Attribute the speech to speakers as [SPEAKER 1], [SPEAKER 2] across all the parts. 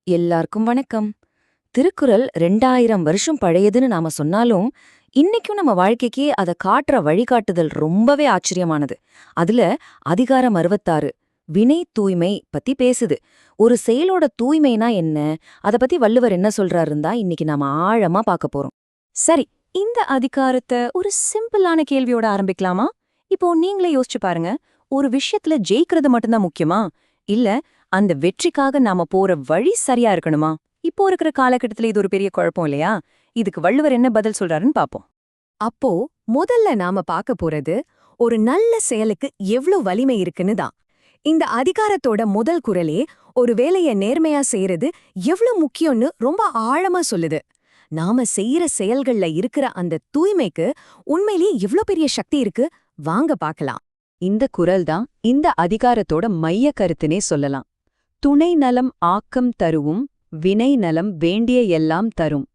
[SPEAKER 1] எல்லாருக்கும் வணக்கம். திருக்குறள் 2000 வருஷம் பழையதுன்னு நாம சொன்னாலும், இன்னைக்கும் நம்ம வாழ்க்கைக்கு அத காட்டுற வழிகாட்டுதல் ரொம்பவே ஆச்சரியமானது. அதுல அதிகாரம் 66 வினை தூய்மை பத்தி பேசுது. ஒரு செயலோட தூய்மைனா என்ன, அத பத்தி வள்ளுவர் என்ன சொல்றாருன்னு தான் இன்னைக்கு நாம ஆழமா பார்க்க போறோம்.
[SPEAKER 2] சரி, இந்த அதிகாரத்தை ஒரு சிம்பிளான கேள்வியோட ஆரம்பிக்கலாமா? இப்போ நீங்களே யோசிச்சு பாருங்க. ஒரு விஷயத்துல ஜெயிக்கிறது மட்டும்தான் முக்கியமா? இல்ல அந்த வெற்றிக்காக நாம போற வழி சரியா இருக்கணுமா? இப்போ இருக்கிற காலகட்டத்துல இது ஒரு பெரிய குழப்பம் இல்லையா? இதுக்கு வள்ளுவர் என்ன பதில் சொல்றாருன்னு பாப்போம். அப்போ முதல்ல நாம பார்க்க போறது ஒரு நல்ல செயலுக்கு எவ்ளோ வலிமை இருக்குன்னு தான். இந்த அதிகாரத்தோட முதல் குறளே ஒரு வேலைய நேர்மையா செய்யறது எவ்ளோ முக்கியம்னு ரொம்ப ஆழமா சொல்லுது. நாம செய்யற செயல்கள்ல இருக்கிற அந்த தூய்மைக்கு உண்மையிலேயே எவ்ளோ பெரிய சக்தி இருக்கு, வாங்க பார்க்கலாம். இந்த குறள் தான் இந்த அதிகாரத்தோட மைய கருத்துனே சொல்லலாம். துணை நலம் ஆக்கம் தருவும் வினை நலம் வேண்டிய எல்லாம் தரும்.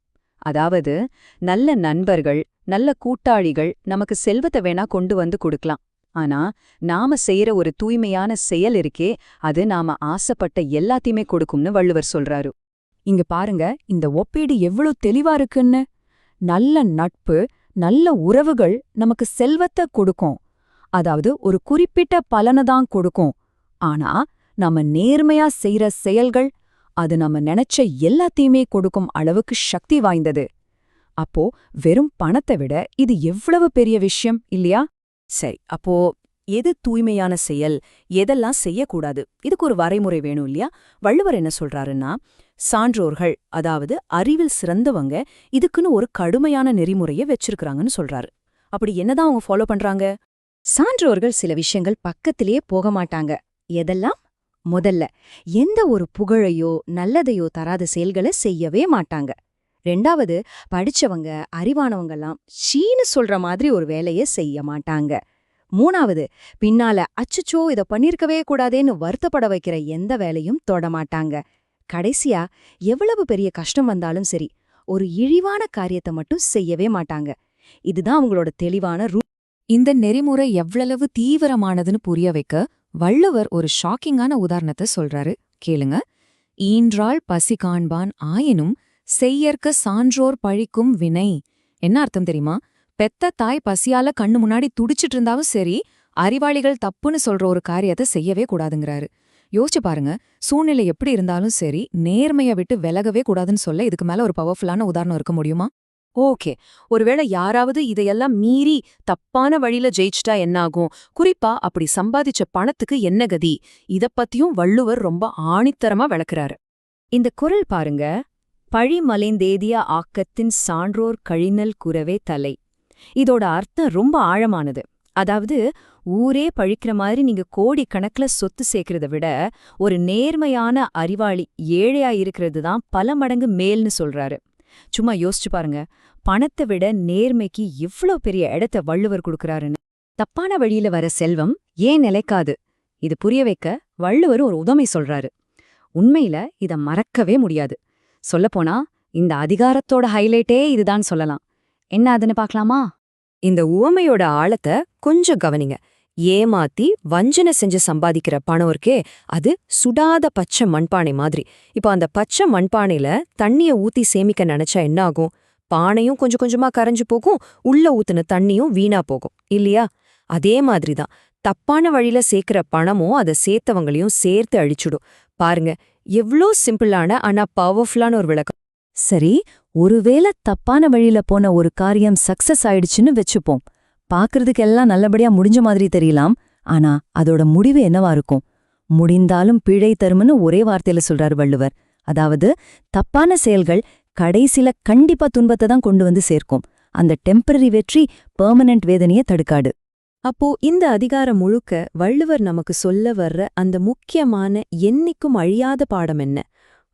[SPEAKER 2] அதாவது நல்ல நண்பர்கள், நல்ல கூட்டாளிகள் நமக்கு செல்வத்தை வேணா கொண்டு வந்து கொடுக்கலாம். ஆனா நாம செய்யற ஒரு தூய்மையான செயல் இருக்கே, அது நாம ஆசைப்பட்ட எல்லாத்தையுமே கொடுக்கும்னு வள்ளுவர் சொல்றாரு. இங்க பாருங்க, இந்த ஒப்பீடு எவ்வளவு தெளிவா இருக்குன்னு. நல்ல நட்பு, நல்ல உறவுகள் நமக்கு செல்வத்தை கொடுக்கும். அதாவது ஒரு குறிப்பிட்ட பலனை தான் கொடுக்கும். ஆனா நம்ம நேர்மையா செய்யற செயல்கள், அது நம்ம நினைச்ச எல்லாத்தையுமே கொடுக்கும் அளவுக்கு சக்தி வாய்ந்தது. அப்போ வெறும் பணத்தை விட இது எவ்வளவு பெரிய விஷயம் இல்லையா? சரி, அப்போ எது தூய்மையான செயல், எதெல்லாம் செய்யக்கூடாது, இதுக்கு ஒரு வரைமுறை வேணும் இல்லையா? வள்ளுவர் என்ன சொல்றாருன்னா, சான்றோர்கள், அதாவது அறிவில் சிறந்தவங்க, இதுக்குன்னு ஒரு கடுமையான நெறிமுறையை வச்சிருக்காங்கன்னு சொல்றாரு. அப்படி என்னதான் அவங்க ஃபாலோ பண்றாங்க? சான்றோர்கள் சில விஷயங்கள் பக்கத்திலேயே போக மாட்டாங்க. எதெல்லாம்? முதல்ல, எந்த ஒரு புகழையோ நல்லதையோ தராத செயல்களை செய்யவே மாட்டாங்க. ரெண்டாவது, படிச்சவங்க அறிவானவங்கெல்லாம் சீனு சொல்ற மாதிரி ஒரு வேலையை செய்ய மாட்டாங்க. மூணாவது, பின்னால அச்சுச்சோ இத பண்ணிருக்கவே கூடாதேன்னு வருத்தப்பட வைக்கிற எந்த வேலையும் தொடமாட்டாங்க. கடைசியா, எவ்வளவு பெரிய கஷ்டம் வந்தாலும் சரி, ஒரு இழிவான காரியத்தை மட்டும் செய்யவே மாட்டாங்க. இதுதான் அவங்களோட தெளிவான
[SPEAKER 1] இந்த நெறிமுறை எவ்வளவு தீவிரமானதுன்னு புரிய வைக்க வள்ளுவர் ஒரு ஷாக்கிங்கான உதாரணத்தை சொல்றாரு. கேளுங்க. ஈன்றாள் பசி காண்பான் ஆயினும் செய்யற்க சான்றோர் பழிக்கும் வினை. என்ன அர்த்தம் தெரியுமா? பெத்த தாய் பசியால கண்ணு முன்னாடி துடிச்சிட்டு இருந்தாவும் சரி, அறிவாளிகள் தப்புன்னு சொல்ற ஒரு காரியத்தை செய்யவே கூடாதுங்கிறாரு. யோசிச்சு பாருங்க, சூழ்நிலை எப்படி இருந்தாலும் சரி, நேர்மையை விட்டு விலகவே கூடாதுன்னு சொல்ல இதுக்கு மேல ஒரு பவர்ஃபுல்லான உதாரணம் இருக்க முடியுமா?
[SPEAKER 2] ஓகே, ஒருவேளை யாராவது இதையெல்லாம் மீறி தப்பான வழியில ஜெயிச்சிட்டா என்னாகும், குறிப்பா அப்படி சம்பாதிச்ச பணத்துக்கு என்ன கதி, இத பத்தியும் வள்ளுவர் ரொம்ப ஆணித்தரமா விளக்குறாரு. இந்த குறள் பாருங்க, பழி மலைந்தேதிய ஆக்கத்தின் சான்றோர் கழினல் குறவே தலை. இதோட அர்த்தம் ரொம்ப ஆழமானது. அதாவது ஊரே பழிக்கிற மாதிரி நீங்க கோடி கணக்குல சொத்து சேர்க்கறத விட ஒரு நேர்மையான அறிவாளி ஏழையா இருக்கிறது தான் பல மடங்கு மேல்னு சொல்றாரு. சும்மா யோசிச்சு பாருங்க, பணத்தை விட நேர்மைக்கு இவ்ளோ பெரிய இடத்த வள்ளுவர் கொடுக்கறாருன்னு. தப்பான வழியில வர செல்வம் ஏன் நிலைக்காது, இது புரிய வைக்க வள்ளுவர் ஒரு உதவி சொல்றாரு. உண்மையில இத மறக்கவே முடியாது. சொல்லப்போனா இந்த அதிகாரத்தோட ஹைலைட்டே இதுதான் சொல்லலாம். என்ன அதுன்னு பார்க்கலாமா? இந்த உவமையோட ஆழத்தை கொஞ்சம் கவனிங்க. ஏமாத்தி வஞ்சனை செஞ்சு சம்பாதிக்கிற பணம் இருக்கே, அது சுடாத பச்சை மண்பானை மாதிரி. இப்போ அந்த பச்சை மண்பானையில தண்ணிய ஊத்தி சேமிக்க நினைச்சா என்ன ஆகும்? பானையும் கொஞ்சம் கொஞ்சமா கரைஞ்சு போகும், உள்ள ஊத்துன தண்ணியும் வீணா போகும் இல்லையா? அதே மாதிரிதான் தப்பான வழியில சேர்க்கிற பணமும் அதை சேர்த்தவங்களையும் சேர்த்து அழிச்சுடும். பாருங்க, எவ்ளோ சிம்பிளான ஆனா பவர்ஃபுல்லான ஒரு விளக்கம். சரி, ஒருவேளை தப்பான வழியில போன ஒரு காரியம் சக்சஸ் ஆயிடுச்சுன்னு வச்சுப்போம். பாக்குறதுக்கெல்லாம் நல்லபடியா முடிஞ்ச மாதிரி தெரியலாம். ஆனா அதோட முடிவு என்னவா இருக்கும்? முடிந்தாலும் பிழை தரும்னு ஒரே வார்த்தையில சொல்றாரு வள்ளுவர். அதாவது தப்பான செயல்கள் கடைசில கண்டிப்பா துன்பத்தை தான் கொண்டு வந்து சேர்க்கும். அந்த டெம்பரரி வெற்றி பெர்மனன்ட் வேதனையை தடுக்காது. அப்போ இந்த அதிகாரம் முழுக்க வள்ளுவர் நமக்கு சொல்ல வர்ற அந்த முக்கியமான என்னைக்கும் அழியாத பாடம் என்ன?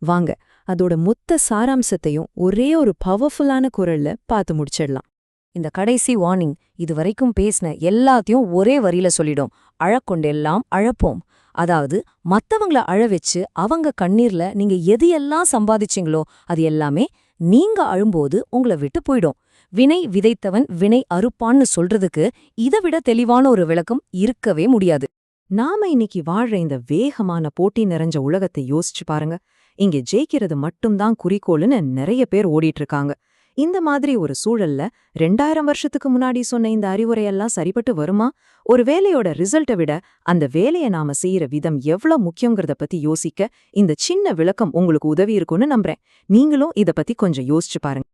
[SPEAKER 2] வாங்க, அதோட மொத்த சாராம்சத்தையும் ஒரே ஒரு பவர்ஃபுல்லான குரல்ல பார்த்து முடிச்சிடலாம்.
[SPEAKER 1] இந்த கடைசி வார்னிங் இதுவரைக்கும் பேசின எல்லாத்தையும் ஒரே வரியில சொல்லிடும். அழக்கொண்டெல்லாம் அழப்போம். அதாவது மத்தவங்கள அழ வச்சு அவங்க கண்ணீர்ல நீங்க எது எல்லாம் சம்பாதிச்சிங்களோ அது எல்லாமே நீங்க அழும்போது உங்களை விட்டு போயிடும். வினை விதைத்தவன் வினை அறுப்பான்னு சொல்றதுக்கு இதை விட தெளிவான ஒரு விளக்கம் இருக்கவே முடியாது.
[SPEAKER 2] நாம இன்னைக்கு வாழ்ற இந்த வேகமான போட்டி நிறைஞ்ச உலகத்தை யோசிச்சு பாருங்க. இங்க ஜெயிக்கிறது மட்டும்தான் குறிக்கோள்னு நிறைய பேர் ஓடிட்டு இருக்காங்க. இந்த மாதிரி ஒரு சூழல்ல 2000 வருஷத்துக்கு முன்னாடி சொன்ன இந்த அறிவுரையெல்லாம் சரிப்பட்டு வருமா? ஒரு வேலையோட ரிசல்ட்டை விட அந்த வேலையை நாம செய்யற விதம் எவ்வளவு முக்கியங்கிறத பத்தி யோசிக்க இந்த சின்ன விளக்கம் உங்களுக்கு உதவி இருக்கும்னு நம்புறேன். நீங்களும் இத பத்தி கொஞ்சம் யோசிச்சு பாருங்க.